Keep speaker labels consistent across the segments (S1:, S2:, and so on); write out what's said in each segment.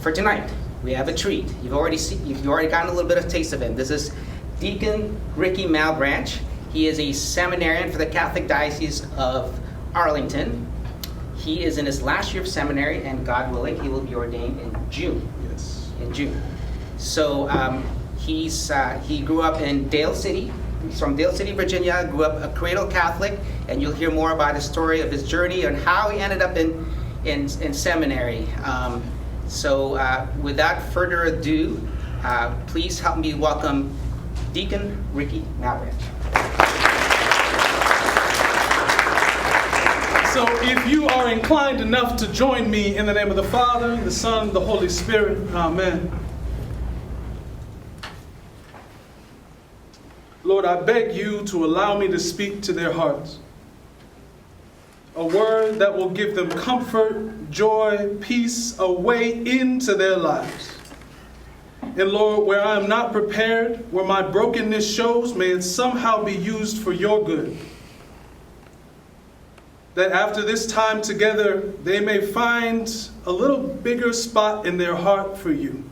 S1: for tonight, we have a treat. You've already gotten a little bit of taste of him. This is Deacon Ricky Malebranche. He is a seminarian for the Catholic Diocese of Arlington. He is in his last year of seminary, and God willing, he will be ordained in June.
S2: Yes.
S1: In June. So he grew up in Dale City. He's from Dale City, Virginia. Grew up a cradle Catholic, and you'll hear more about his story of his journey and how he ended up in seminary. So without further ado, please help me welcome Deacon Ricky Malebranche.
S2: So if you are inclined enough to join me in the name of the Father, the Son, the Holy Spirit, amen. Lord, I beg you to allow me to speak to their hearts. A word that will give them comfort, joy, peace, a way into their lives. And Lord, where I am not prepared, where my brokenness shows, may it somehow be used for your good. That after this time together, they may find a little bigger spot in their heart for you.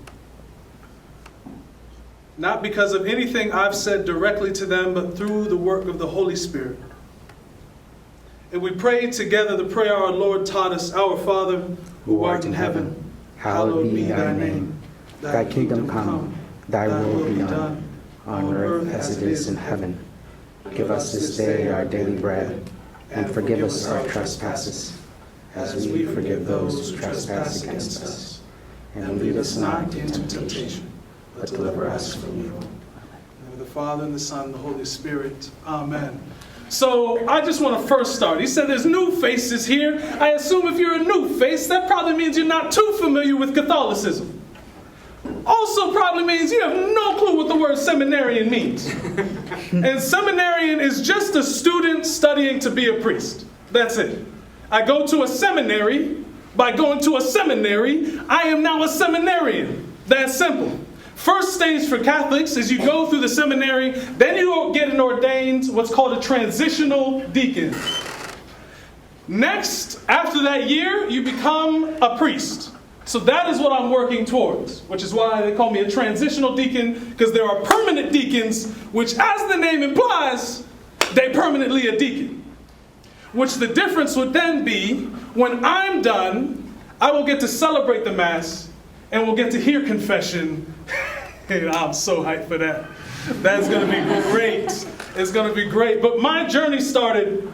S2: Not because of anything I've said directly to them, but through the work of the Holy Spirit. And we pray together the prayer our Lord taught us, Our Father, who art in heaven, hallowed be thy name.
S3: Thy kingdom come, thy will be done, on earth as it is in heaven. Give us this day our daily bread, and forgive us our trespasses, as we forgive those who trespass against us. And lead us not into temptation, but deliver us from evil.
S2: In the name of the Father, and the Son, and the Holy Spirit. Amen. So I just want to first start. He said there's new faces here. I assume if you're a new face, that probably means you're not too familiar with Catholicism. Also probably means you have no clue what the word seminarian means. And seminarian is just a student studying to be a priest. That's it. I go to a seminary. By going to a seminary, I am now a seminarian. That's simple. First stage for Catholics is you go through the seminary, then you get an ordained, what's called a transitional deacon. Next, after that year, you become a priest. So that is what I'm working towards, which is why they call me a transitional deacon, because there are permanent deacons, which as the name implies, they permanently a deacon. Which the difference would then be, when I'm done, I will get to celebrate the Mass, and we'll get to hear confession. And I'm so hyped for that. That's going to be great. It's going to be great. But my journey started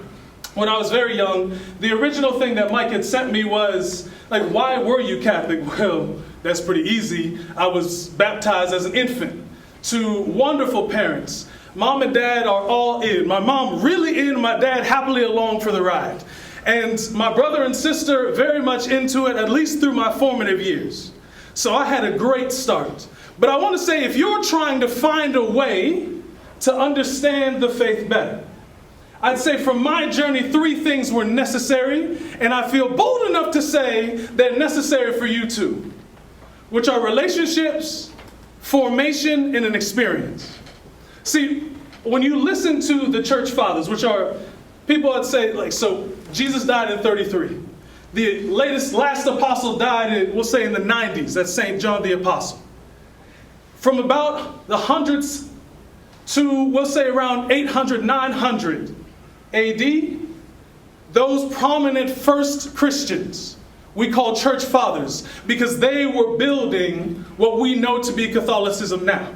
S2: when I was very young. The original thing that Mike had sent me was, like, why were you Catholic? Well, that's pretty easy. I was baptized as an infant to wonderful parents. Mom and dad are all in. My mom really in, my dad happily along for the ride. And my brother and sister very much into it, at least through my formative years. So I had a great start. But I want to say, if you're trying to find a way to understand the faith better, I'd say from my journey, 3 things were necessary, and I feel bold enough to say they're necessary for you too, which are relationships, formation, and an experience. See, when you listen to the church fathers, which are people that say, like, so Jesus died in 33. The last apostle died, we'll say in the 90s. That's St. John the Apostle. From about the hundreds to, we'll say around 800, 900 AD, those prominent first Christians we call church fathers, because they were building what we know to be Catholicism now.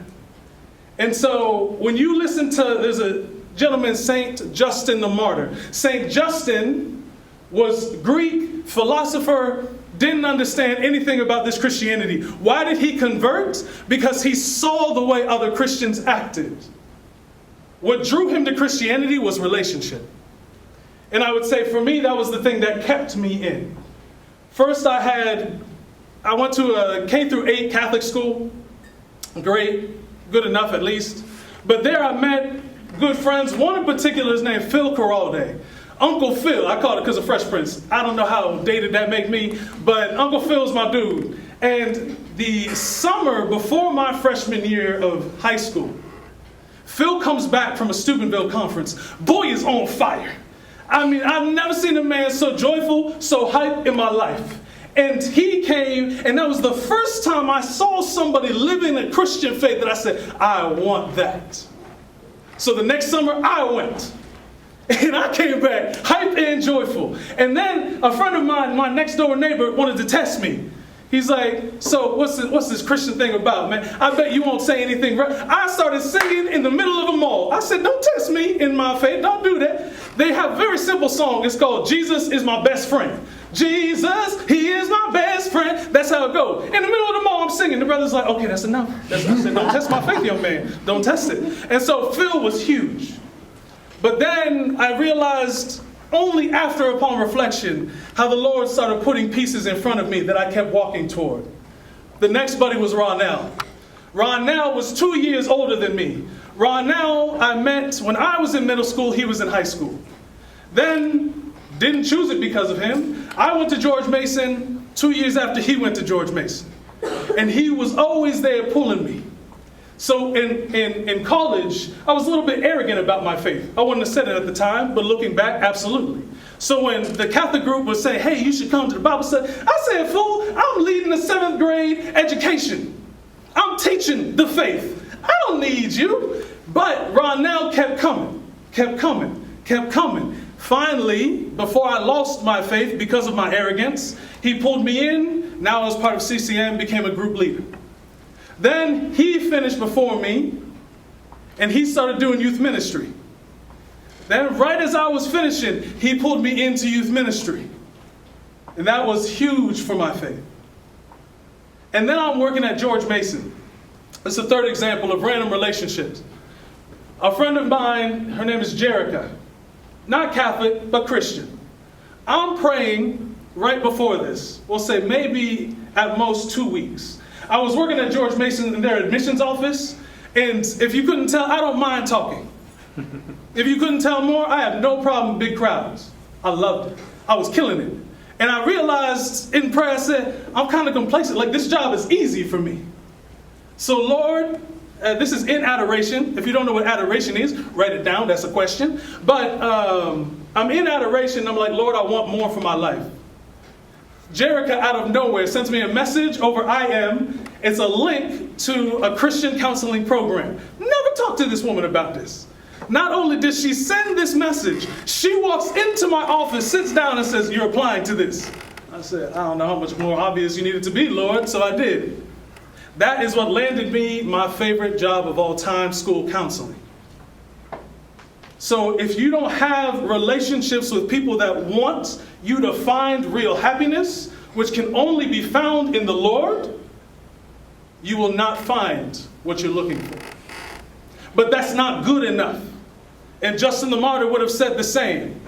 S2: And so when you listen to, there's a gentleman, St. Justin the Martyr. St. Justin was Greek, philosopher, didn't understand anything about this Christianity. Why did he convert? Because he saw the way other Christians acted. What drew him to Christianity was relationship. And I would say for me, that was the thing that kept me in. First I went to a K-8 Catholic school. Great, good enough at least. But there I met good friends. One in particular is named Phil Coralde. Uncle Phil, I call it because of Fresh Prince. I don't know how dated that make me, but Uncle Phil's my dude. And the summer before my freshman year of high school, Phil comes back from a Steubenville conference. Boy is on fire. I mean, I've never seen a man so joyful, so hyped in my life. And he came, and that was the first time I saw somebody living a Christian faith that I said, I want that. So the next summer, I went. And I came back hyped and joyful. And then a friend of mine, my next door neighbor, wanted to test me. He's like, so what's this Christian thing about, man? I bet you won't say anything right. I started singing in the middle of a mall. I said, don't test me in my faith. Don't do that. They have a very simple song. It's called Jesus is My Best Friend. Jesus, he is my best friend. That's how it goes. In the middle of the mall, I'm singing. The brother's like, okay, that's enough. I said, don't test my faith, young man. Don't test it. And so Phil was huge. But then I realized only after, upon reflection, how the Lord started putting pieces in front of me that I kept walking toward. The next buddy was Ronell. Ronell was 2 years older than me. Ronell I met when I was in middle school, he was in high school. Then, didn't choose it because of him. I went to George Mason 2 years after he went to George Mason. And he was always there pulling me. So in college, I was a little bit arrogant about my faith. I wouldn't have said it at the time, but looking back, absolutely. So when the Catholic group would say, hey, you should come to the Bible study, I said, fool, I'm leading the 7th grade education. I'm teaching the faith. I don't need you. But Ronell kept coming. Finally, before I lost my faith because of my arrogance, he pulled me in. Now as part of CCM, became a group leader. Then he finished before me, and he started doing youth ministry. Then right as I was finishing, he pulled me into youth ministry. And that was huge for my faith. And then I'm working at George Mason. It's the third example of random relationships. A friend of mine, her name is Jerica. Not Catholic, but Christian. I'm praying right before this. We'll say maybe at most 2 weeks. I was working at George Mason in their admissions office, and if you couldn't tell, I don't mind talking. If you couldn't tell more, I have no problem with big crowds. I loved it. I was killing it. And I realized in prayer, I said, I'm kind of complacent. Like, this job is easy for me. So Lord, this is in adoration. If you don't know what adoration is, write it down. That's a question. But I'm in adoration. I'm like, Lord, I want more for my life. Jerica, out of nowhere, sends me a message over IM. It's a link to a Christian counseling program. Never talked to this woman about this. Not only did she send this message, she walks into my office, sits down and says, you're applying to this. I said, I don't know how much more obvious you needed to be, Lord, so I did. That is what landed me my favorite job of all time, school counseling. So if you don't have relationships with people that want you to find real happiness, which can only be found in the Lord, you will not find what you're looking for. But that's not good enough. And Justin the Martyr would have said the same.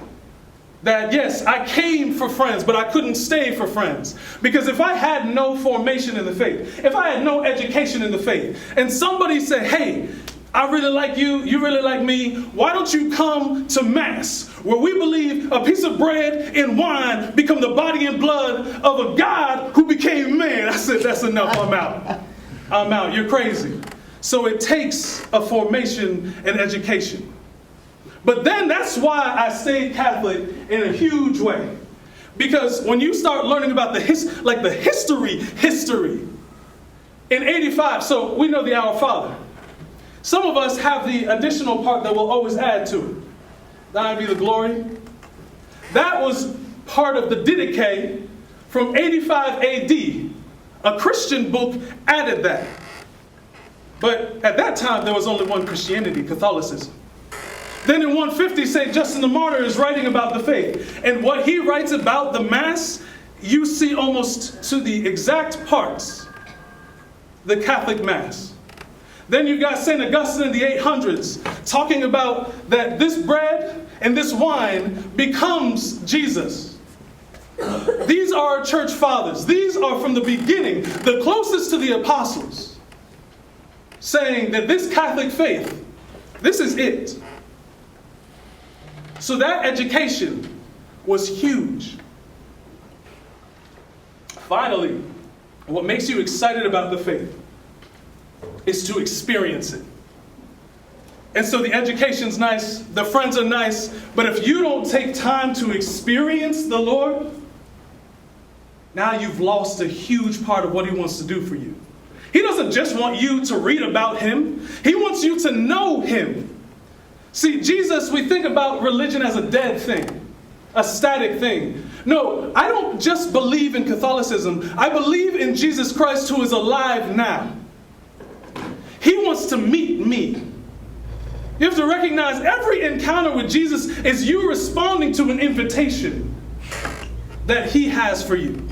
S2: That yes, I came for friends, but I couldn't stay for friends. Because if I had no formation in the faith, if I had no education in the faith, and somebody said, hey, I really like you, you really like me, why don't you come to Mass, where we believe a piece of bread and wine become the body and blood of a God who became man. I said, that's enough, I'm out. I'm out, you're crazy. So it takes a formation and education. But then that's why I stayed Catholic in a huge way. Because when you start learning about the history, in 85, so we know the Our Father. Some of us have the additional part that we'll always add to it. Thine be the glory. That was part of the Didache from 85 AD. A Christian book added that. But at that time, there was only one Christianity, Catholicism. Then in 150, St. Justin the Martyr is writing about the faith. And what he writes about the Mass, you see almost to the exact parts, the Catholic Mass. Then you got St. Augustine in the 800s talking about that this bread and this wine becomes Jesus. These are our church fathers. These are from the beginning, the closest to the apostles, saying that this Catholic faith, this is it. So that education was huge. Finally, what makes you excited about the faith is to experience it. And so the education's nice, the friends are nice, but if you don't take time to experience the Lord, now you've lost a huge part of what he wants to do for you. He doesn't just want you to read about him. He wants you to know him. See, Jesus, we think about religion as a dead thing, a static thing. No, I don't just believe in Catholicism. I believe in Jesus Christ who is alive now. He wants to meet me. You have to recognize every encounter with Jesus is you responding to an invitation that he has for you.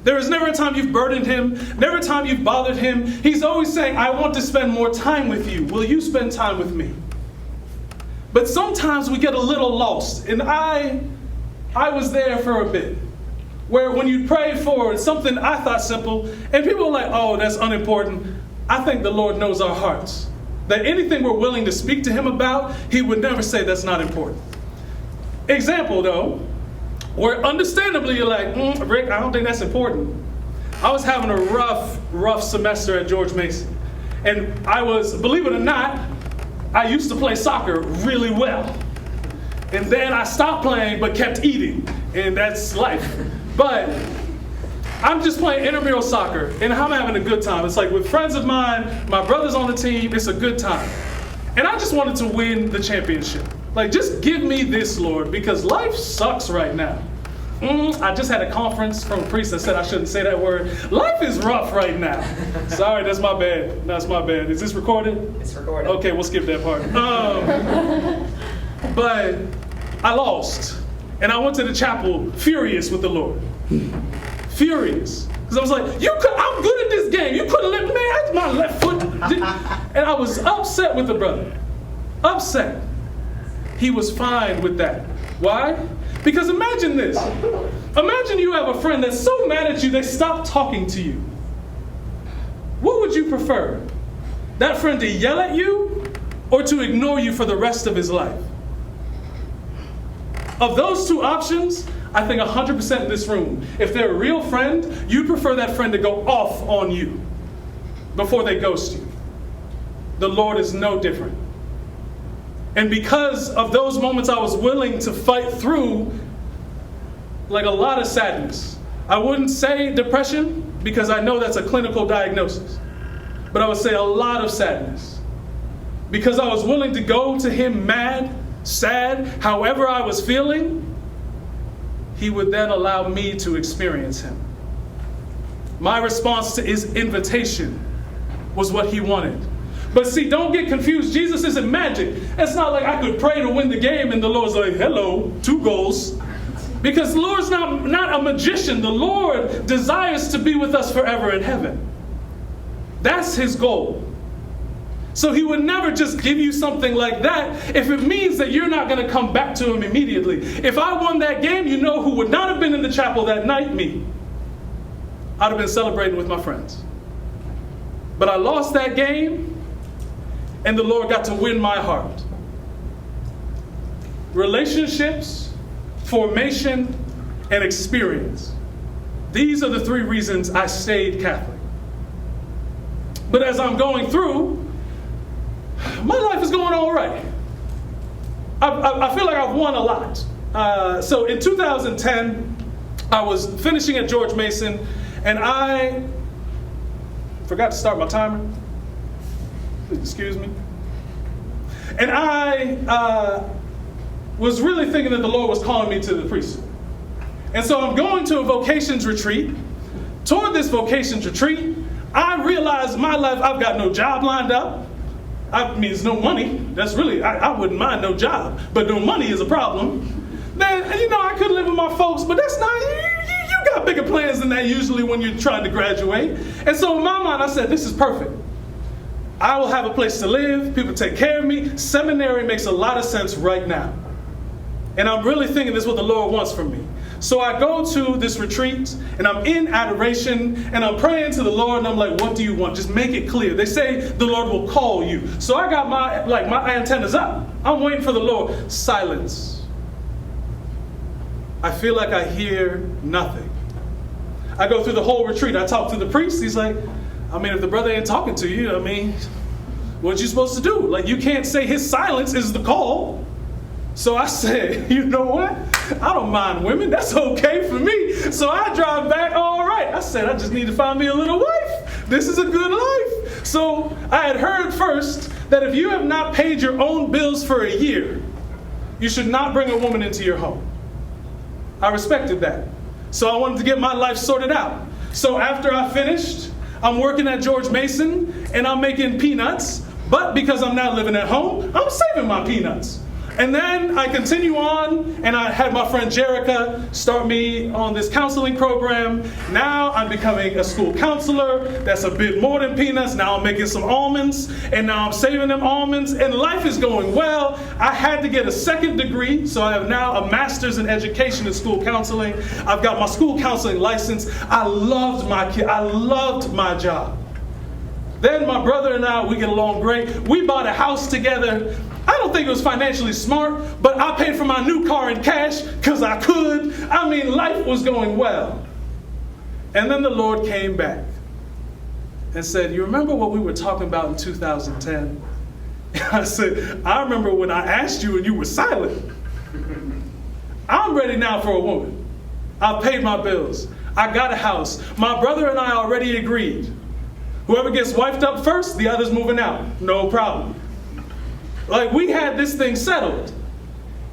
S2: There is never a time you've burdened him, never a time you've bothered him. He's always saying, I want to spend more time with you. Will you spend time with me? But sometimes we get a little lost. And I was there for a bit. Where when you pray for something I thought simple, and people are like, oh, that's unimportant. I think the Lord knows our hearts. That anything we're willing to speak to him about, he would never say that's not important. Example, though, where understandably you're like, Rick, I don't think that's important. I was having a rough semester at George Mason. And I was, believe it or not, I used to play soccer really well. And then I stopped playing but kept eating. And that's life. But I'm just playing intramural soccer, and I'm having a good time. It's like with friends of mine, my brother's on the team, it's a good time. And I just wanted to win the championship. Like, just give me this, Lord, because life sucks right now. I just had a conference from a priest that said I shouldn't say that word. Life is rough right now. Sorry, that's my bad. That's my bad. Is this recorded?
S1: It's recorded.
S2: Okay, we'll skip that part. But I lost. And I went to the chapel furious with the Lord. Furious. Because I was like, I'm good at this game. You couldn't let me, man, my left foot. And I was upset with the brother. Upset. He was fine with that. Why? Because imagine this. Imagine you have a friend that's so mad at you, they stop talking to you. What would you prefer? That friend to yell at you or to ignore you for the rest of his life? Of those two options, I think 100% in this room, if they're a real friend, you'd prefer that friend to go off on you before they ghost you. The Lord is no different. And because of those moments, I was willing to fight through like a lot of sadness. I wouldn't say depression because I know that's a clinical diagnosis, but I would say a lot of sadness because I was willing to go to him mad, sad, however I was feeling. He would then allow me to experience him. My response to his invitation was what he wanted. But see, don't get confused. Jesus isn't magic. It's not like I could pray to win the game and the Lord's like, hello, 2 goals. Because the Lord's not a magician. The Lord desires to be with us forever in heaven. That's his goal. So he would never just give you something like that if it means that you're not going to come back to him immediately. If I won that game, you know who would not have been in the chapel that night? Me. I'd have been celebrating with my friends. But I lost that game, and the Lord got to win my heart. Relationships, formation, and experience. These are the 3 reasons I stayed Catholic. But as I'm going through, my life is going all right. I feel like I've won a lot. So in 2010, I was finishing at George Mason, and I forgot to start my timer. Please excuse me. And I was really thinking that the Lord was calling me to the priesthood. And so I'm going to a vocations retreat. Toward this vocations retreat, I realized in my life I've got no job lined up. I mean, there's no money. That's really, I wouldn't mind no job, but no money is a problem. Then, I could live with my folks, but that's not, you got bigger plans than that usually when you're trying to graduate. And so in my mind, I said, this is perfect. I will have a place to live. People take care of me. Seminary makes a lot of sense right now. And I'm really thinking this is what the Lord wants from me. So I go to this retreat, and I'm in adoration, and I'm praying to the Lord, and I'm like, what do you want? Just make it clear. They say the Lord will call you. So I got my antennas up. I'm waiting for the Lord. Silence. I feel like I hear nothing. I go through the whole retreat. I talk to the priest. He's like, if the brother ain't talking to you, what you supposed to do? Like, you can't say his silence is the call. So I said, you know what? I don't mind women. That's okay for me. So I drive back, all right. I said, I just need to find me a little wife. This is a good life. So I had heard first that if you have not paid your own bills for a year, you should not bring a woman into your home. I respected that. So I wanted to get my life sorted out. So after I finished, I'm working at George Mason and I'm making peanuts. But because I'm not living at home, I'm saving my peanuts. And then I continue on, and I had my friend Jerica start me on this counseling program. Now I'm becoming a school counselor. That's a bit more than peanuts. Now I'm making some almonds, and now I'm saving them almonds, and life is going well. I had to get a second degree, so I have now a master's in education in school counseling. I've got my school counseling license. I loved my kid. I loved my job. Then my brother and I, we get along great. We bought a house together. I don't think it was financially smart, but I paid for my new car in cash because I could. I mean, life was going well. And then the Lord came back and said, you remember what we were talking about in 2010? And I said, I remember when I asked you and you were silent. I'm ready now for a woman. I've paid my bills. I got a house. My brother and I already agreed. Whoever gets wifed up first, the other's moving out. No problem. Like, we had this thing settled.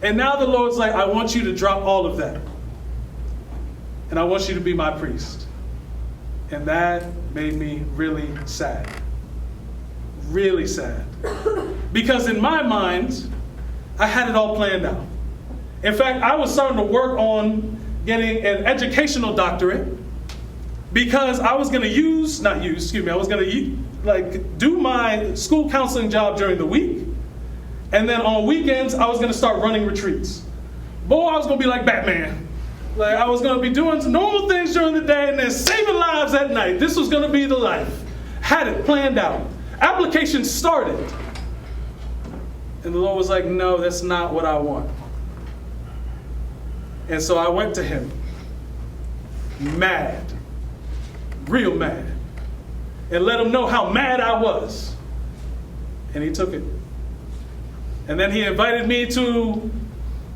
S2: And now the Lord's like, I want you to drop all of that. And I want you to be my priest. And that made me really sad. Really sad. Because in my mind, I had it all planned out. In fact, I was starting to work on getting an educational doctorate because I was going to I was going to do my school counseling job during the week. And then on weekends, I was going to start running retreats. Boy, I was going to be like Batman. Like, I was going to be doing some normal things during the day and then saving lives at night. This was going to be the life. Had it planned out. Application started. And the Lord was like, no, that's not what I want. And so I went to him, mad, real mad, and let him know how mad I was. And he took it. And then he invited me to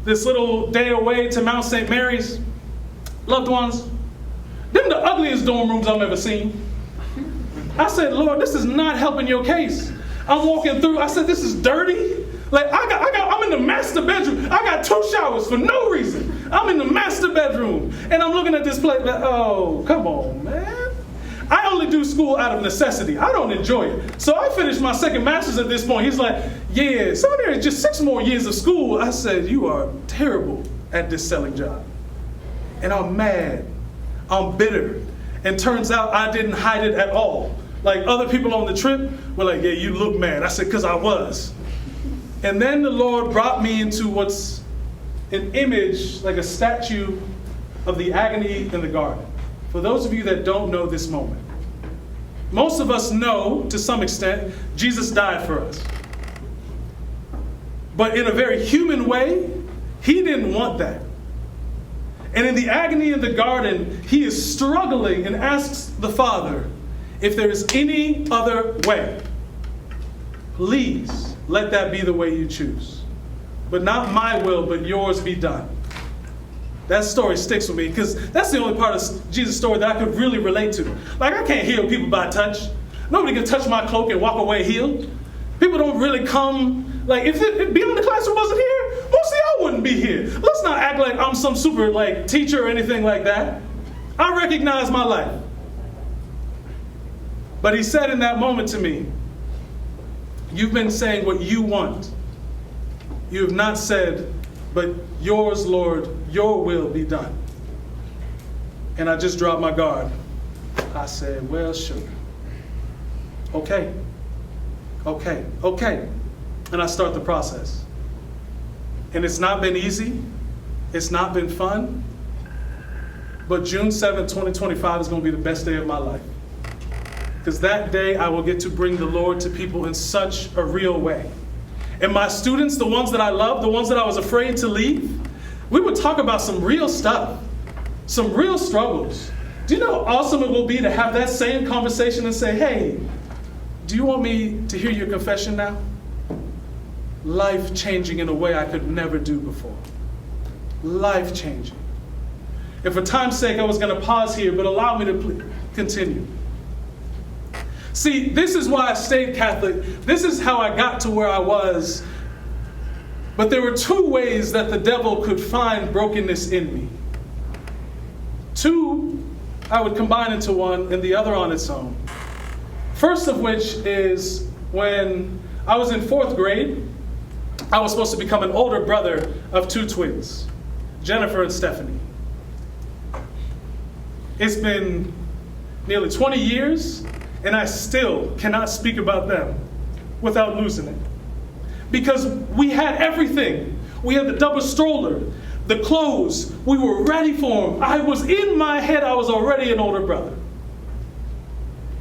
S2: this little day away to Mount St. Mary's. Loved ones, them the ugliest dorm rooms I've ever seen. I said, Lord, this is not helping your case. I'm walking through, I said, this is dirty. Like, I'm in the master bedroom. I got 2 showers for no reason. I'm in the master bedroom. And I'm looking at this place like, oh, come on, man. I only do school out of necessity. I don't enjoy it. So I finished my second master's at this point. He's like, yeah, seminary is just 6 more years of school. I said, you are terrible at this selling job. And I'm mad. I'm bitter. And turns out I didn't hide it at all. Like, other people on the trip were like, yeah, you look mad. I said, because I was. And then the Lord brought me into what's an image, like a statue of the agony in the garden. For those of you that don't know this moment, most of us know, to some extent, Jesus died for us. But in a very human way, he didn't want that. And in the agony in the garden, he is struggling and asks the Father, if there is any other way, please let that be the way you choose. But not my will, but yours be done. That story sticks with me because that's the only part of Jesus' story that I could really relate to. Like, I can't heal people by touch. Nobody can touch my cloak and walk away healed. People don't really come, like, if Beyond the Classroom wasn't here, most of y'all wouldn't be here. Let's not act like I'm some super, like, teacher or anything like that. I recognize my life. But he said in that moment to me, you've been saying what you want. You have not said, but yours, Lord, your will be done. And I just dropped my guard. I said, well, sure. Okay. And I start the process. And it's not been easy. It's not been fun. But June 7th, 2025 is going to be the best day of my life. Because that day I will get to bring the Lord to people in such a real way. And my students, the ones that I love, the ones that I was afraid to leave, we would talk about some real stuff, some real struggles. Do you know how awesome it will be to have that same conversation and say, hey, do you want me to hear your confession now? Life changing in a way I could never do before. life-changing. And for time's sake, I was going to pause here, but allow me to continue. See, this is why I stayed Catholic. This is how I got to where I was. But there were two ways that the devil could find brokenness in me. Two, I would combine into one, and the other on its own. First of which is when I was in 4th grade, I was supposed to become an older brother of 2 twins, Jennifer and Stephanie. It's been nearly 20 years, and I still cannot speak about them without losing it. Because we had everything. We had the double stroller, the clothes. We were ready for them. I was in my head, I was already an older brother.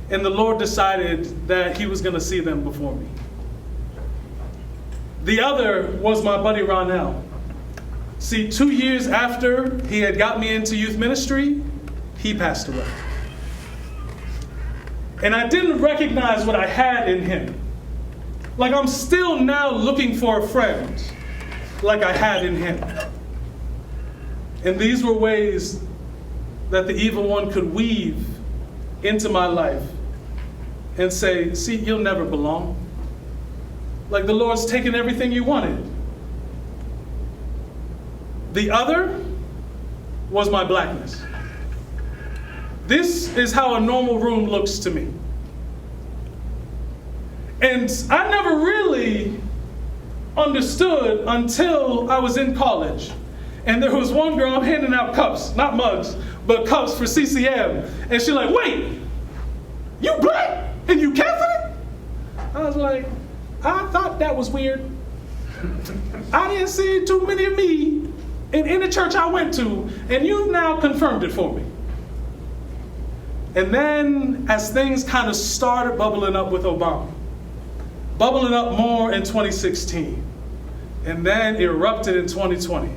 S2: And the Lord decided that he was going to see them before me. The other was my buddy Ronell. See, 2 years after he had got me into youth ministry, he passed away. And I didn't recognize what I had in him. Like I'm still now looking for a friend like I had in him. And these were ways that the evil one could weave into my life and say, see, you'll never belong. Like the Lord's taken everything you wanted. The other was my blackness. This is how a normal room looks to me. And I never really understood until I was in college. And there was one girl, I'm handing out cups, not mugs, but cups for CCM. And she's like, wait, you black and you Catholic? I was like, I thought that was weird. I didn't see too many of me in the church I went to, and you've now confirmed it for me. And then as things kind of started bubbling up with Obama, bubbling up more in 2016, and then erupted in 2020,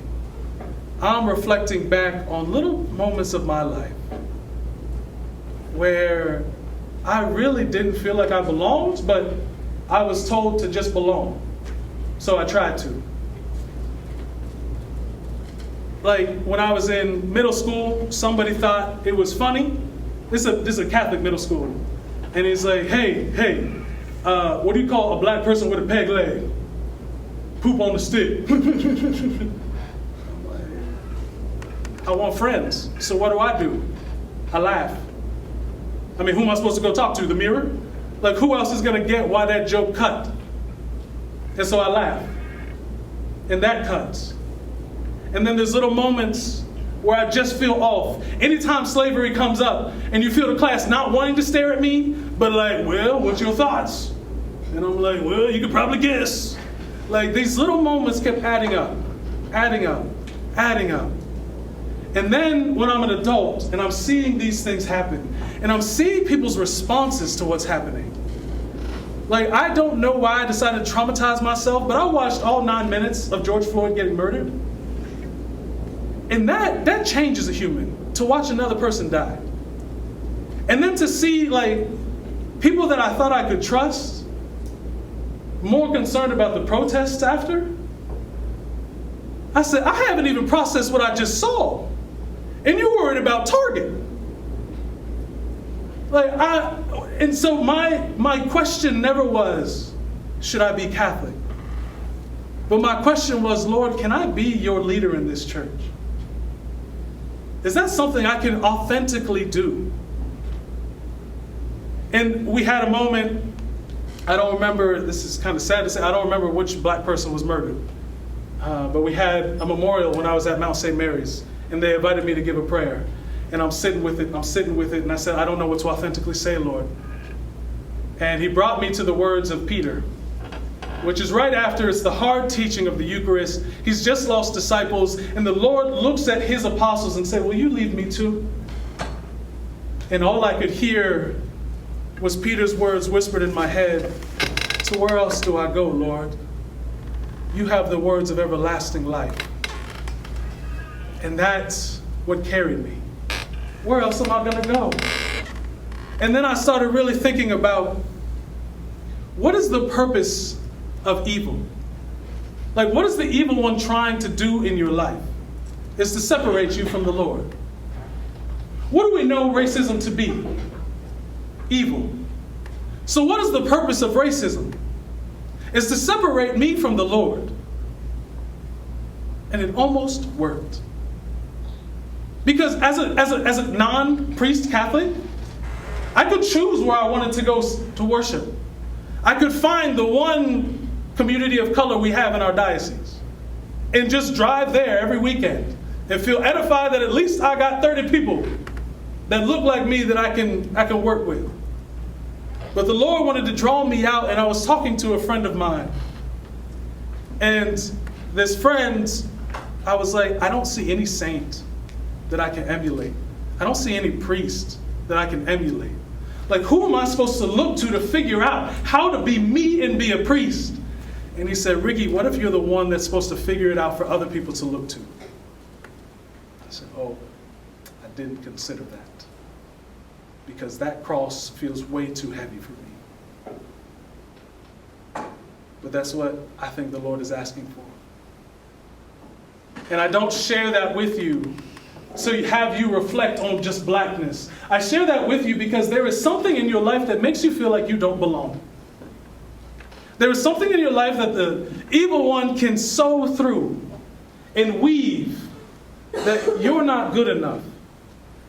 S2: I'm reflecting back on little moments of my life where I really didn't feel like I belonged, but I was told to just belong. So I tried to. Like when I was in middle school, somebody thought it was funny. This is a Catholic middle school. And he's like, hey, what do you call a black person with a peg leg? Poop on the stick. I want friends. So what do? I laugh. I mean, who am I supposed to go talk to? The mirror? Like, who else is going to get why that joke cut? And so I laugh. And that cuts. And then there's little moments where I just feel off. Anytime slavery comes up and you feel the class not wanting to stare at me, but like, well, what's your thoughts? And I'm like, well, you could probably guess. Like these little moments kept adding up. And then when I'm an adult and I'm seeing these things happen, and I'm seeing people's responses to what's happening. Like, I don't know why I decided to traumatize myself, but I watched all 9 minutes of George Floyd getting murdered. And that changes a human, to watch another person die. And then to see, like, people that I thought I could trust, more concerned about the protests after. I said, I haven't even processed what I just saw. And you're worried about Target. And so my question never was, should I be Catholic? But my question was, Lord, can I be your leader in this church? Is that something I can authentically do? And we had a moment, I don't remember, this is kind of sad to say, I don't remember which black person was murdered. But we had a memorial when I was at Mount St. Mary's, and they invited me to give a prayer. And I'm sitting with it, and I said, I don't know what to authentically say, Lord. And he brought me to the words of Peter, which is right after it's the hard teaching of the Eucharist. He's just lost disciples, and the Lord looks at his apostles and said, will you leave me too? And all I could hear was Peter's words whispered in my head, to where else do I go, Lord? You have the words of everlasting life. And that's what carried me. Where else am I going to go? And then I started really thinking about, what is the purpose of evil? Like, what is the evil one trying to do in your life? is to separate you from the Lord. What do we know racism to be? Evil. So what is the purpose of racism? It's to separate me from the Lord. And it almost worked. Because as a non-priest Catholic, I could choose where I wanted to go to worship. I could find the one community of color we have in our diocese and just drive there every weekend and feel edified that at least I got 30 people that look like me that I can work with. But the Lord wanted to draw me out, and I was talking to a friend of mine. And this friend, I was like, I don't see any saint that I can emulate. I don't see any priest that I can emulate. Like, who am I supposed to look to figure out how to be me and be a priest? And he said, Ricky, what if you're the one that's supposed to figure it out for other people to look to? I said, oh, I didn't consider that. Because that cross feels way too heavy for me. But that's what I think the Lord is asking for. And I don't share that with you so you have you reflect on just blackness. I share that with you because there is something in your life that makes you feel like you don't belong. There is something in your life that the evil one can sow through and weave that you're not good enough.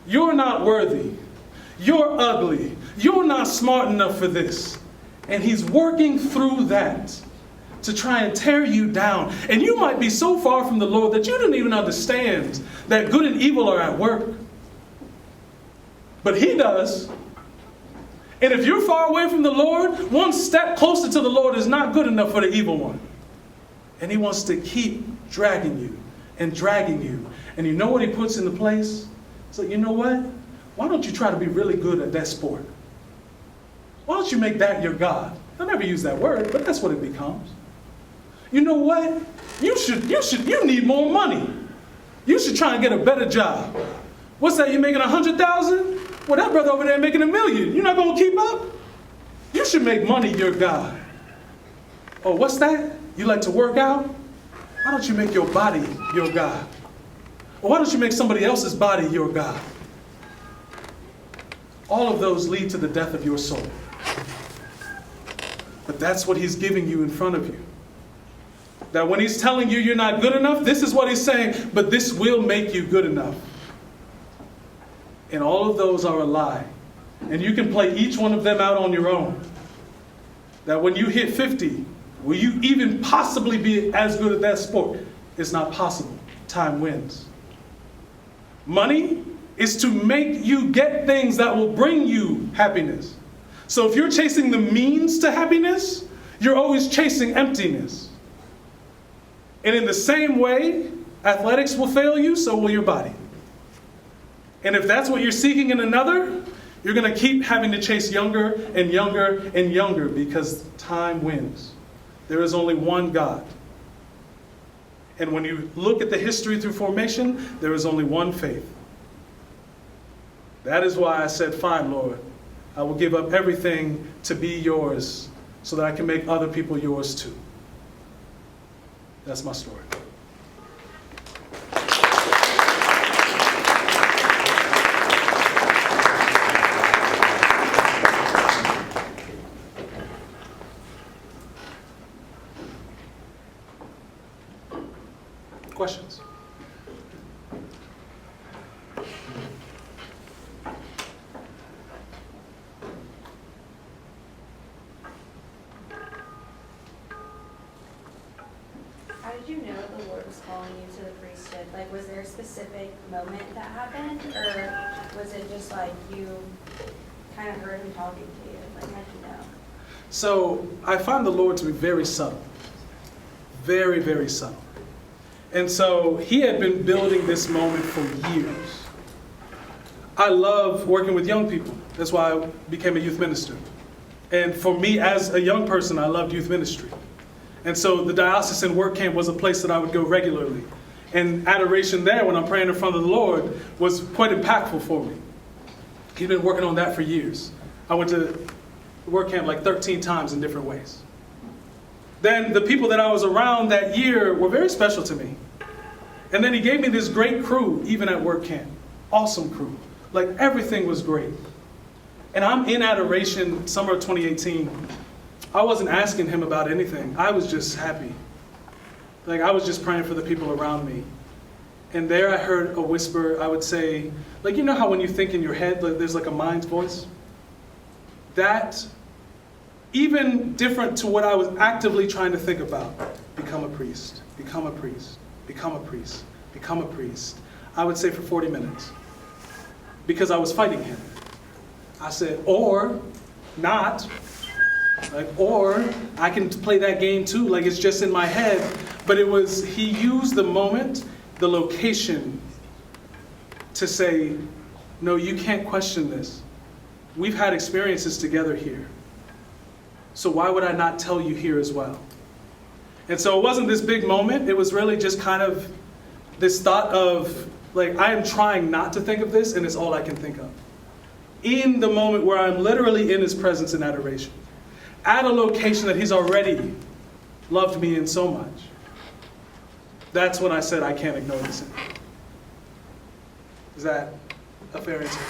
S2: You're not worthy. You're ugly. You're not smart enough for this. And he's working through that to try and tear you down. And you might be so far from the Lord that you don't even understand that good and evil are at work. But he does. And if you're far away from the Lord, one step closer to the Lord is not good enough for the evil one. And he wants to keep dragging you and dragging you. And you know what he puts into place? So you know what? Why don't you try to be really good at that sport? Why don't you make that your God? I never use that word, but that's what it becomes. You know what? You need more money. You should try and get a better job. What's that? You making 100,000? Well, that brother over there making $1 million. You're not going to keep up? You should make money your God. Oh, what's that? You like to work out? Why don't you make your body your God? Or why don't you make somebody else's body your God? All of those lead to the death of your soul. But that's what he's giving you in front of you. That when he's telling you you're not good enough, this is what he's saying, but this will make you good enough. And all of those are a lie. And you can play each one of them out on your own. That when you hit 50, will you even possibly be as good at that sport? It's not possible. Time wins. Money is to make you get things that will bring you happiness. So if you're chasing the means to happiness, you're always chasing emptiness. And in the same way, athletics will fail you, so will your body. And if that's what you're seeking in another, you're going to keep having to chase younger and younger and younger because time wins. There is only one God. And when you look at the history through formation, there is only one faith. That is why I said, fine, Lord, I will give up everything to be yours so that I can make other people yours too. That's my story. Questions?
S4: How did you know the Lord was calling you to the priesthood? Like, was there a specific moment that happened, or was it just like you kind of heard him talking to you? Like, how did you know?
S2: So I find the Lord to be very subtle. Very, very subtle. And so he had been building this moment for years. I love working with young people. That's why I became a youth minister. And for me as a young person, I loved youth ministry. And so the diocesan work camp was a place that I would go regularly. And adoration there, when I'm praying in front of the Lord, was quite impactful for me. He'd been working on that for years. I went to work camp like 13 times in different ways. Then the people that I was around that year were very special to me. And then he gave me this great crew, even at work camp. Awesome crew. Like, everything was great. And I'm in adoration, summer of 2018. I wasn't asking him about anything. I was just happy. Like, I was just praying for the people around me. And there I heard a whisper, I would say, like, you know how when you think in your head, like, there's like a mind's voice? That, even different to what I was actively trying to think about. Become a priest, become a priest, become a priest, become a priest. I would say for 40 minutes. Because I was fighting him. I said, or not. Like, or I can play that game too, like it's just in my head. But it was, he used the moment, the location, to say, no, you can't question this. We've had experiences together here. So why would I not tell you here as well? And so it wasn't this big moment. It was really just kind of this thought of, like, I am trying not to think of this, and it's all I can think of. In the moment where I'm literally in his presence in adoration. At a location that he's already loved me in so much. That's when I said I can't ignore this anymore. Is that a fair answer?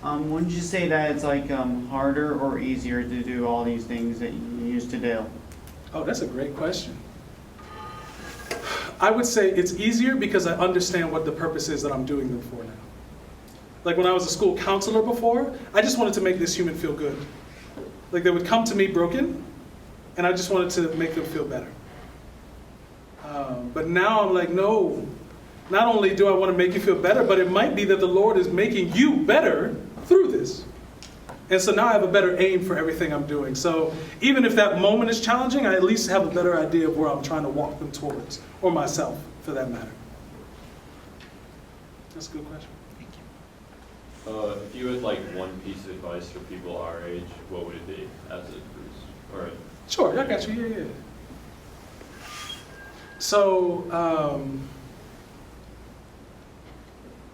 S5: Wouldn't you say that it's like harder or easier to do all these things that you used to do?
S2: Oh, that's a great question. I would say it's easier because I understand what the purpose is that I'm doing them for now. Like when I was a school counselor before, I just wanted to make this human feel good. Like they would come to me broken, and I just wanted to make them feel better. But now I'm like, no, not only do I want to make you feel better, but it might be that the Lord is making you better through this. And so now I have a better aim for everything I'm doing. So even if that moment is challenging, I at least have a better idea of where I'm trying to walk them towards, or myself, for that matter. That's a good question. Thank you.
S6: If you had like one piece of advice for people our age, what would it be as a priest? Or
S2: Sure, I got you. Yeah. So,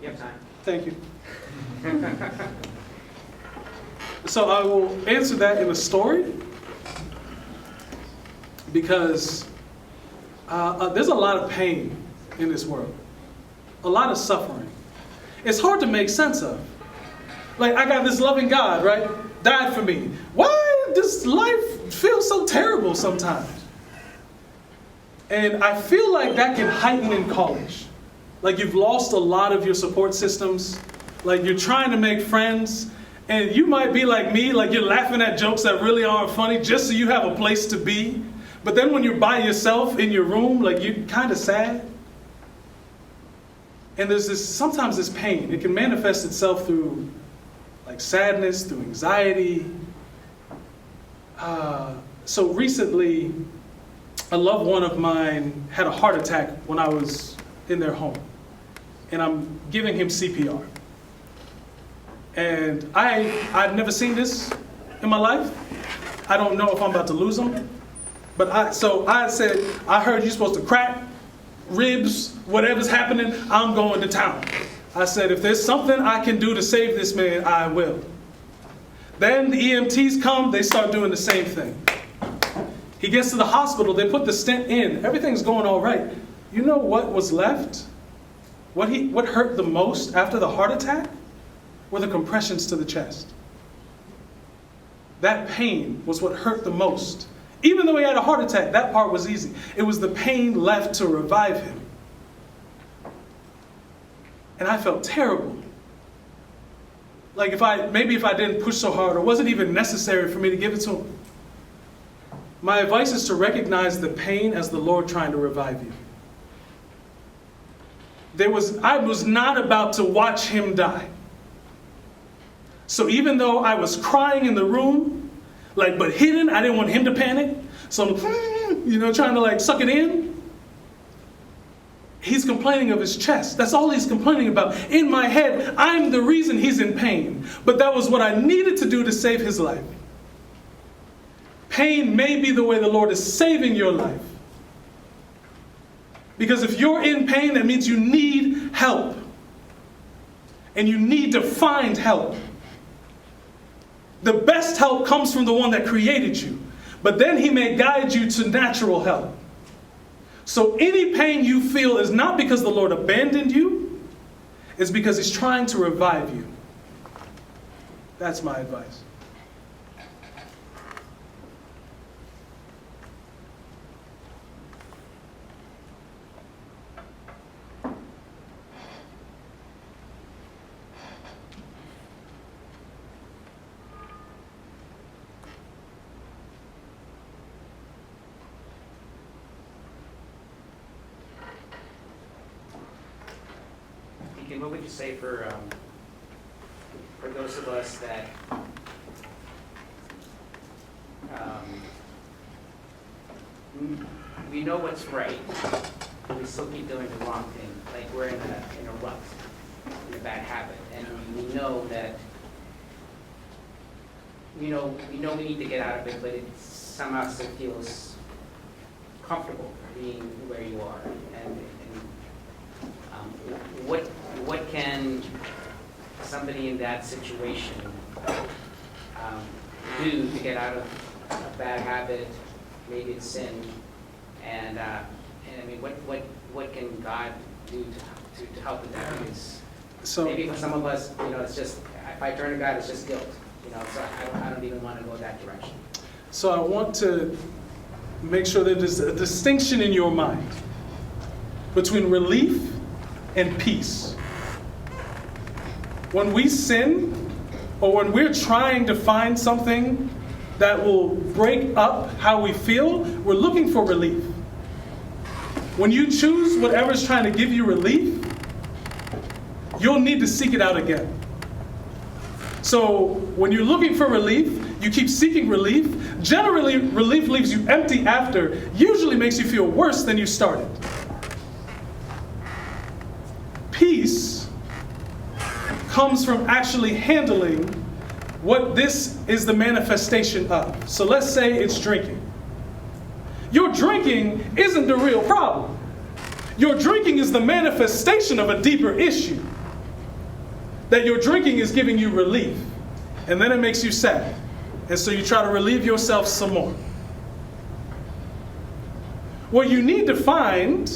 S1: You have time.
S2: thank you. So I will answer that in a story because there's a lot of pain in this world, a lot of suffering. It's hard to make sense of. Like, I got this loving God, right? Died for me. Why does life feel so terrible sometimes? And I feel like that can heighten in college. Like you've lost a lot of your support systems. Like you're trying to make friends. And you might be like me, like you're laughing at jokes that really aren't funny just so you have a place to be. But then when you're by yourself in your room, like you're kind of sad. And there's sometimes this pain. It can manifest itself through like sadness, through anxiety. So recently, a loved one of mine had a heart attack when I was in their home. And I'm giving him CPR. And I've never seen this in my life. I don't know if I'm about to lose him. But I said, I heard you're supposed to crack ribs, whatever's happening, I'm going to town. I said, if there's something I can do to save this man, I will. Then the EMTs come, they start doing the same thing. He gets to the hospital, they put the stent in, everything's going all right. You know what was left? What hurt the most after the heart attack? Were the compressions to the chest. That pain was what hurt the most. Even though he had a heart attack, that part was easy. It was the pain left to revive him. And I felt terrible. Like if I didn't push so hard, or wasn't even necessary for me to give it to him. My advice is to recognize the pain as the Lord trying to revive you. I was not about to watch him die. So even though I was crying in the room, but hidden, I didn't want him to panic. So I'm, trying to suck it in. He's complaining of his chest. That's all he's complaining about. In my head, I'm the reason he's in pain. But that was what I needed to do to save his life. Pain may be the way the Lord is saving your life. Because if you're in pain, that means you need help. And you need to find help. The best help comes from the one that created you. But then he may guide you to natural help. So any pain you feel is not because the Lord abandoned you, it's because he's trying to revive you. That's my advice.
S1: Deacon, what would you say for those of us that we know what's right, but we still keep doing the wrong thing, like we're in a rut, in a bad habit, and we know that we need to get out of it, but it somehow still feels comfortable being where you are, and what can somebody in that situation do to get out of a bad habit, maybe it's sin, and I mean, what can God do to help with that? Because maybe for some of us, it's just, if I turn to God, it's just guilt, so I don't even want to go that direction.
S2: So I want to make sure that there's a distinction in your mind between relief and peace. When we sin, or when we're trying to find something that will break up how we feel, we're looking for relief. When you choose whatever's trying to give you relief, you'll need to seek it out again. So when you're looking for relief, you keep seeking relief. Generally, relief leaves you empty after, usually makes you feel worse than you started. Peace comes from actually handling what this is the manifestation of. So let's say it's drinking. Your drinking isn't the real problem. Your drinking is the manifestation of a deeper issue. That your drinking is giving you relief, and then it makes you sad. And so you try to relieve yourself some more. What you need to find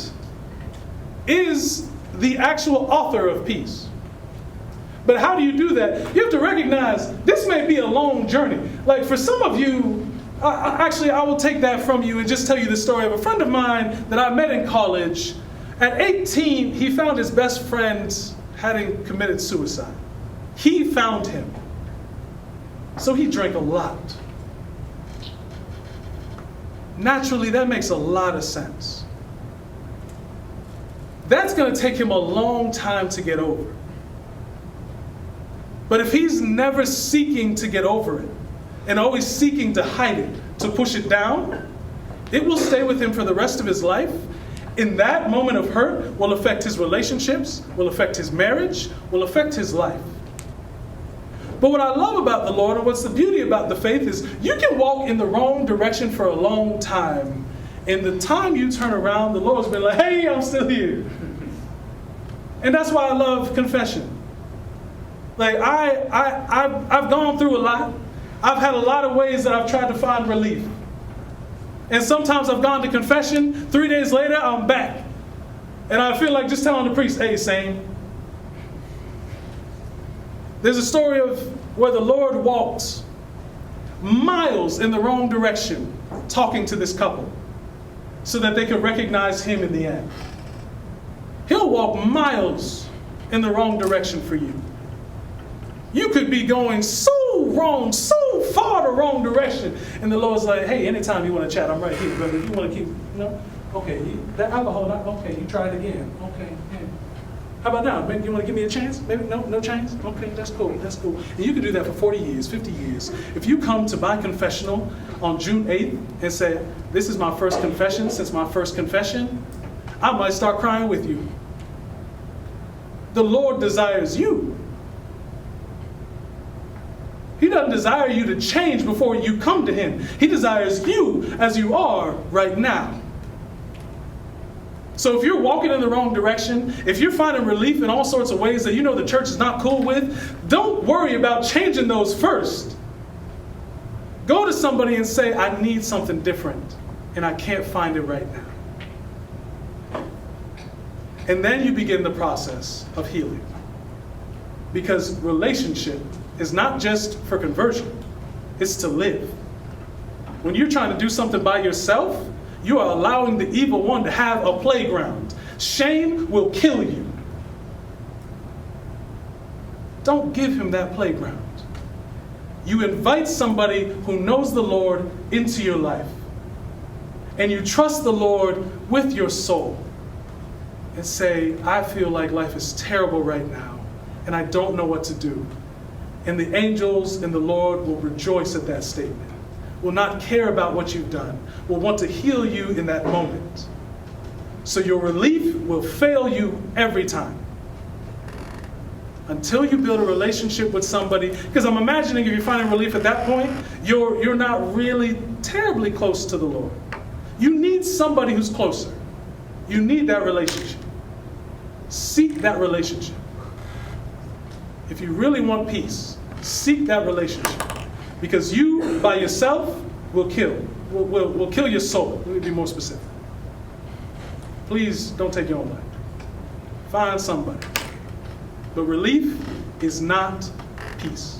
S2: is the actual author of peace. But how do you do that? You have to recognize this may be a long journey. Like for some of you, I will take that from you and just tell you the story of a friend of mine that I met in college. At 18, he found his best friend having committed suicide. He found him. So he drank a lot. Naturally, that makes a lot of sense. That's going to take him a long time to get over. But if he's never seeking to get over it and always seeking to hide it, to push it down, it will stay with him for the rest of his life. In that moment of hurt will affect his relationships, will affect his marriage, will affect his life. But what I love about the Lord, and what's the beauty about the faith, is you can walk in the wrong direction for a long time. And the time you turn around, the Lord's been like, hey, I'm still here. And that's why I love confession. Like I've gone through a lot. I've had a lot of ways that I've tried to find relief. And sometimes I've gone to confession, 3 days later, I'm back. And I feel like just telling the priest, hey, same. There's a story of where the Lord walked miles in the wrong direction talking to this couple so that they could recognize him in the end. He'll walk miles in the wrong direction for you. You could be going so wrong, so far the wrong direction. And the Lord's like, hey, anytime you want to chat, I'm right here, brother. You want to keep, okay, that alcohol, okay, you try it again. Okay, yeah. How about now? Maybe you want to give me a chance? Maybe no chance? Okay, that's cool. And you can do that for 40 years, 50 years. If you come to my confessional on June 8th and say, this is my first confession since my first confession, I might start crying with you. The Lord desires you. He doesn't desire you to change before you come to him. He desires you as you are right now. So if you're walking in the wrong direction, if you're finding relief in all sorts of ways that you know the church is not cool with, don't worry about changing those first. Go to somebody and say, I need something different, and I can't find it right now. And then you begin the process of healing. Because relationship is not just for conversion, it's to live. When you're trying to do something by yourself, you are allowing the evil one to have a playground. Shame will kill you. Don't give him that playground. You invite somebody who knows the Lord into your life. And you trust the Lord with your soul. And say, I feel like life is terrible right now, and I don't know what to do. And the angels and the Lord will rejoice at that statement, will not care about what you've done, will want to heal you in that moment. So your relief will fail you every time. Until you build a relationship with somebody, because I'm imagining if you're finding relief at that point, you're not really terribly close to the Lord. You need somebody who's closer. You need that relationship. Seek that relationship. If you really want peace, seek that relationship. Because you, by yourself, will kill your soul. Let me be more specific. Please don't take your own life. Find somebody. But relief is not peace.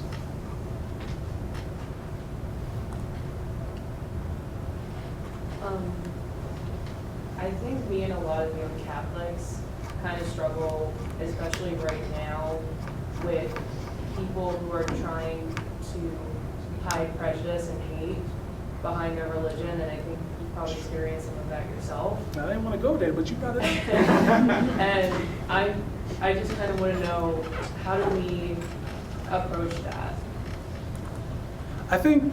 S7: I think me and a lot of young Catholics kind of struggle, especially right now, with people who are trying to hide prejudice and hate behind their religion, and I think you've probably experienced some of that yourself.
S2: I didn't want to go there, but you got it.
S7: And I just kind of want to know, how do we approach that?
S2: I think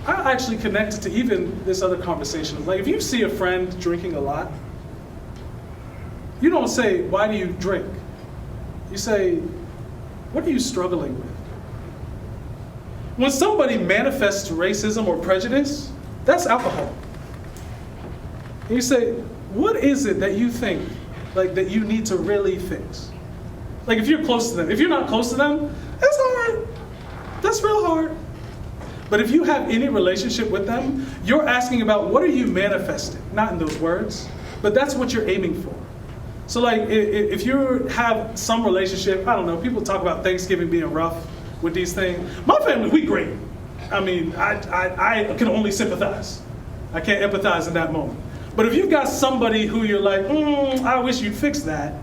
S2: I actually connected to even this other conversation. Like, if you see a friend drinking a lot, you don't say, why do you drink? You say, what are you struggling with? When somebody manifests racism or prejudice, that's alcohol. And you say, what is it that you think, like, that you need to really fix? Like, if you're close to them. If you're not close to them, that's hard. That's real hard. But if you have any relationship with them, you're asking about what are you manifesting? Not in those words, but that's what you're aiming for. So like, if you have some relationship, I don't know, people talk about Thanksgiving being rough with these things. My family, we great. I mean, I can only sympathize. I can't empathize in that moment. But if you've got somebody who you're like, I wish you'd fix that,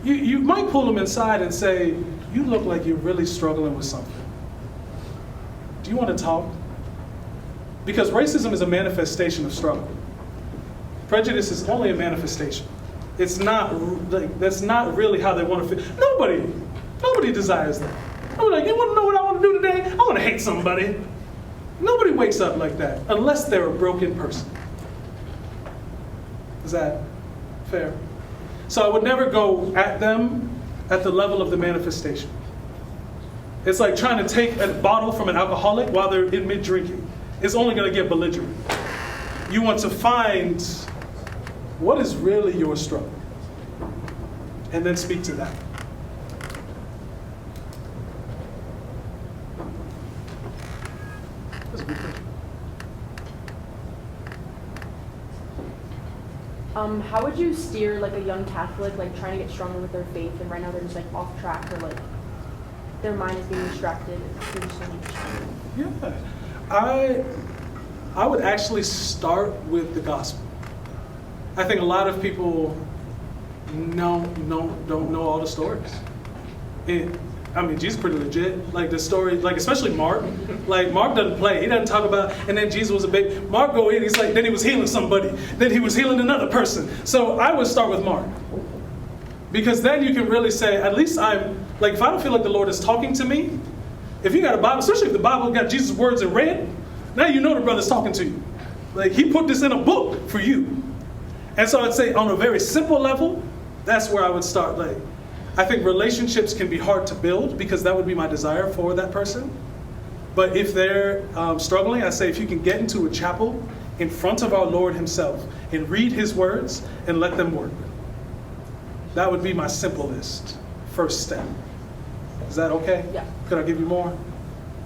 S2: you might pull them inside and say, you look like you're really struggling with something. Do you want to talk? Because racism is a manifestation of struggle. Prejudice is only a manifestation. It's not, like, that's not really how they want to feel. Nobody desires that. I'm like, you want to know what I want to do today? I want to hate somebody. Nobody wakes up like that unless they're a broken person. Is that fair? So I would never go at them at the level of the manifestation. It's like trying to take a bottle from an alcoholic while they're in mid-drinking. It's only going to get belligerent. You want to find what is really your struggle, and then speak to that. That's a good question.
S8: How would you steer like a young Catholic, like trying to get stronger with their faith, and right now they're just like off track, or like their mind is being distracted?
S2: Yeah, I would actually start with the gospel. I think a lot of people don't know all the stories. I mean, Jesus is pretty legit. Like the story, like especially Mark. Like Mark doesn't play. He doesn't talk about, and then Jesus was a baby. Mark go in, he's like, then he was healing somebody. Then he was healing another person. So I would start with Mark. Because then you can really say, at least I'm, like if I don't feel like the Lord is talking to me, if you got a Bible, especially if the Bible got Jesus' words in red, now you know the brother's talking to you. Like he put this in a book for you. And so I'd say on a very simple level, that's where I would start. Like, I think relationships can be hard to build because that would be my desire for that person. But if they're struggling, I say if you can get into a chapel in front of our Lord himself and read his words and let them work. That would be my simplest first step. Is that okay?
S8: Yeah.
S2: Could I give you more?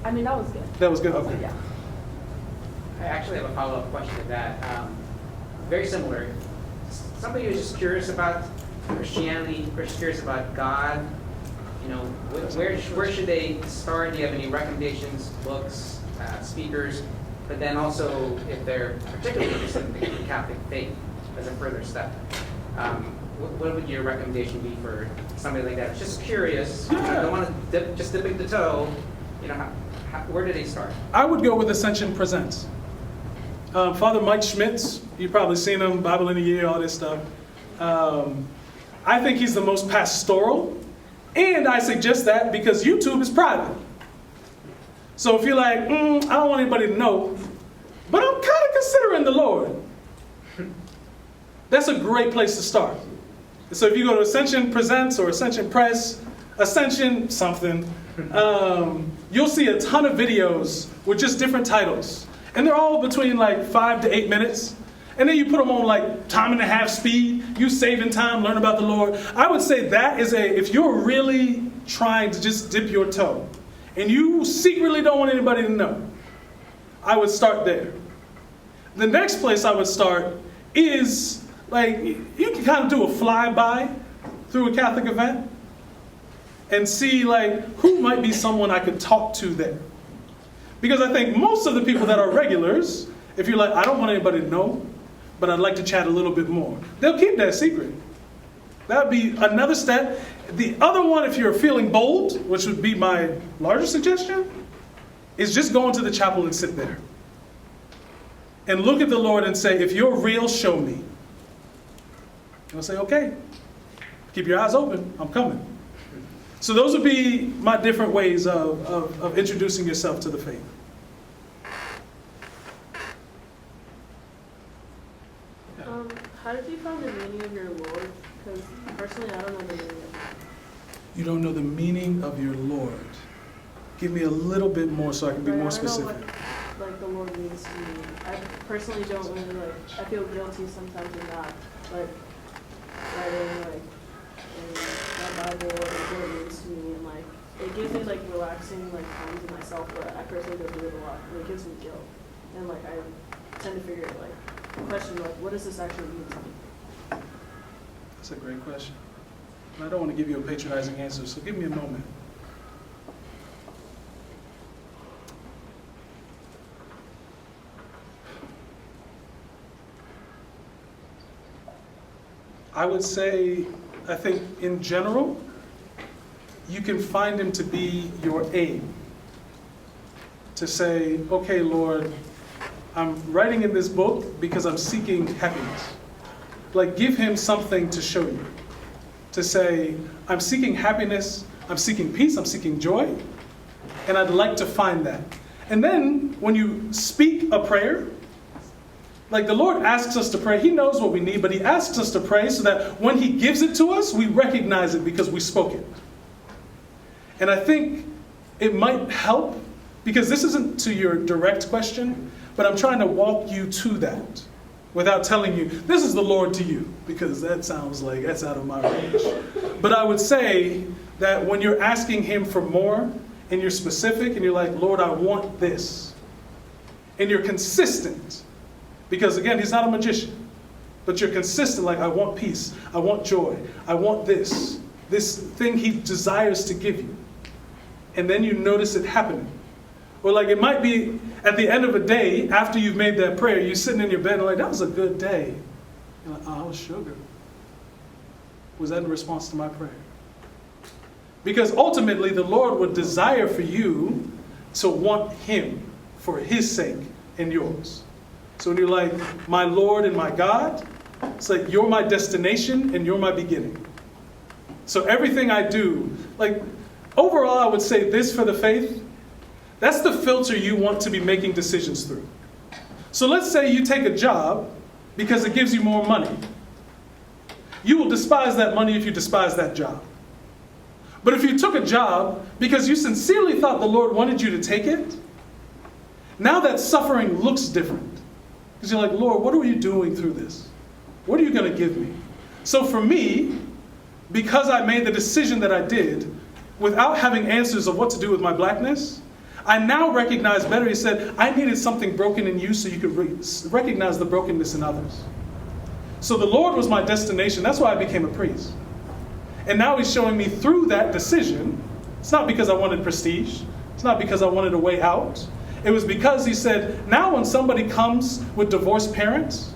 S8: I mean, that was good.
S2: That was good? Okay.
S8: Yeah.
S9: I actually have a follow-up question to that. Very similar. Somebody who's just curious about
S1: Christianity, or just curious about God, you know, where should they start? Do you have any recommendations, books, speakers? But then also, if they're particularly interested in the Catholic faith as a further step, what would your recommendation be for somebody like that? Just curious, I don't want to dip the toe. You know, where do they start?
S2: I would go with Ascension Presents. Father Mike Schmitz, you've probably seen him, Bible in a Year, all this stuff. I think he's the most pastoral, and I suggest that because YouTube is private. So if you're like, I don't want anybody to know, but I'm kind of considering the Lord, that's a great place to start. So if you go to Ascension Presents or Ascension Press, Ascension something, you'll see a ton of videos with just different titles. And they're all between like 5 to 8 minutes. And then you put them on like time and a half speed. You saving time, learn about the Lord. I would say that is if you're really trying to just dip your toe and you secretly don't want anybody to know, I would start there. The next place I would start is like, you can kind of do a flyby through a Catholic event and see like who might be someone I could talk to there. Because I think most of the people that are regulars, if you're like, I don't want anybody to know, but I'd like to chat a little bit more, they'll keep that secret. That would be another step. The other one, if you're feeling bold, which would be my larger suggestion, is just go into the chapel and sit there. And look at the Lord and say, if you're real, show me. He'll say, okay, keep your eyes open, I'm coming. So those would be my different ways of introducing yourself to the faith.
S8: How did you find the meaning of your Lord? Because personally, I don't know the meaning of it.
S2: You don't know the meaning of your Lord. Give me a little bit more so I can be more specific.
S8: I don't know what like the Lord means to me. I personally don't really like. I feel guilty sometimes in that, like writing like in my Bible what the Lord means to me, and like it gives me like relaxing like times in myself where I personally go through it a lot, and it gives me guilt, and like I tend to figure it like. Question like, what does this actually mean to me?
S2: That's a great question. And I don't want to give you a patronizing answer, so give me a moment. I would say, I think in general, you can find him to be your aim. To say, okay, Lord, I'm writing in this book because I'm seeking happiness. Like, give him something to show you. To say, I'm seeking happiness, I'm seeking peace, I'm seeking joy, and I'd like to find that. And then, when you speak a prayer, like the Lord asks us to pray, he knows what we need, but he asks us to pray so that when he gives it to us, we recognize it because we spoke it. And I think it might help, because this isn't to your direct question, but I'm trying to walk you to that without telling you, this is the Lord to you, because that sounds like that's out of my range. But I would say that when you're asking him for more, and you're specific, and you're like, Lord, I want this, and you're consistent, because again, he's not a magician, but you're consistent, like, I want peace, I want joy, I want this thing he desires to give you. And then you notice it happening. Or like it might be at the end of a day, after you've made that prayer, you're sitting in your bed and like, that was a good day. You're like, oh, I was sugar. Was that in response to my prayer? Because ultimately the Lord would desire for you to want him for his sake and yours. So when you're like, my Lord and my God, it's like, you're my destination and you're my beginning. So everything I do, like overall I would say this for the faith, that's the filter you want to be making decisions through. So let's say you take a job because it gives you more money. You will despise that money if you despise that job. But if you took a job because you sincerely thought the Lord wanted you to take it, now that suffering looks different. Because you're like, Lord, what are you doing through this? What are you going to give me? So for me, because I made the decision that I did, without having answers of what to do with my blackness, I now recognize better. He said, I needed something broken in you so you could recognize the brokenness in others. So the Lord was my destination. That's why I became a priest. And now he's showing me through that decision. It's not because I wanted prestige. It's not because I wanted a way out. It was because he said, now when somebody comes with divorced parents,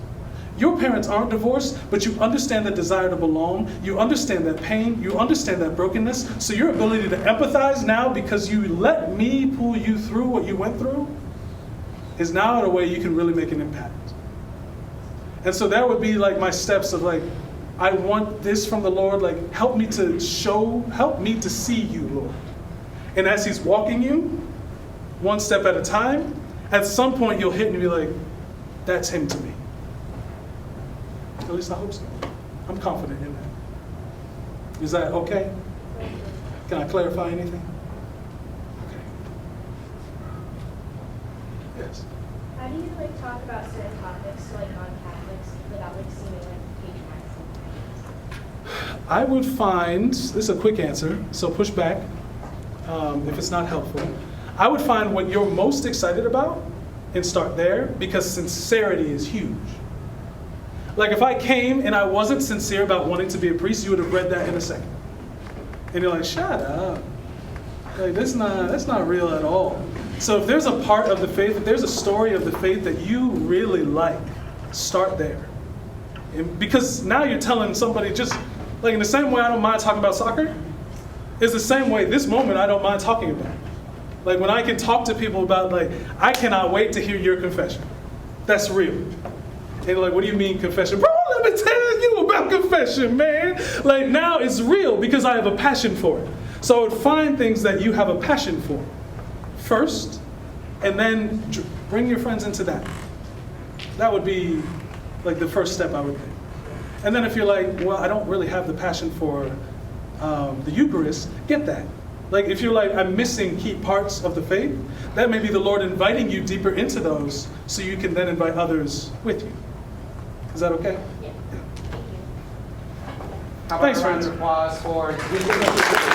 S2: your parents aren't divorced, but you understand the desire to belong. You understand that pain. You understand that brokenness. So your ability to empathize now, because you let me pull you through what you went through, is now in a way you can really make an impact. And so that would be like my steps of like, I want this from the Lord, like help me to see you, Lord. And as he's walking you, one step at a time, at some point you'll hit and be like, that's him to me. At least I hope so. I'm confident in that. Is that okay? Can I clarify anything? Okay. Yes.
S10: How do you talk about certain topics to non-Catholics without seeming patronizing?
S2: I would find, this is a quick answer, so push back if it's not helpful. I would find what you're most excited about and start there, because sincerity is huge. Like if I came and I wasn't sincere about wanting to be a priest, you would have read that in a second. And you're like, shut up. Like that's not real at all. So if there's a part of the faith, if there's a story of the faith that you really like, start there. And because now you're telling somebody, just like in the same way I don't mind talking about soccer, it's the same way this moment I don't mind talking about. Like when I can talk to people about like, I cannot wait to hear your confession. That's real. And they're like, what do you mean confession? Bro, let me tell you about confession, man. Like now it's real because I have a passion for it. So I would find things that you have a passion for first, and then bring your friends into that. That would be like the first step I would think. And then if you're like, well, I don't really have the passion for the Eucharist, get that. Like if you're like, I'm missing key parts of the faith, that may be the Lord inviting you deeper into those so you can then invite others with you. Is that okay?
S10: Yeah.
S2: Yeah.
S1: How about
S2: Thanks,
S1: a round
S2: friends.
S1: of applause for Deacon Ricky?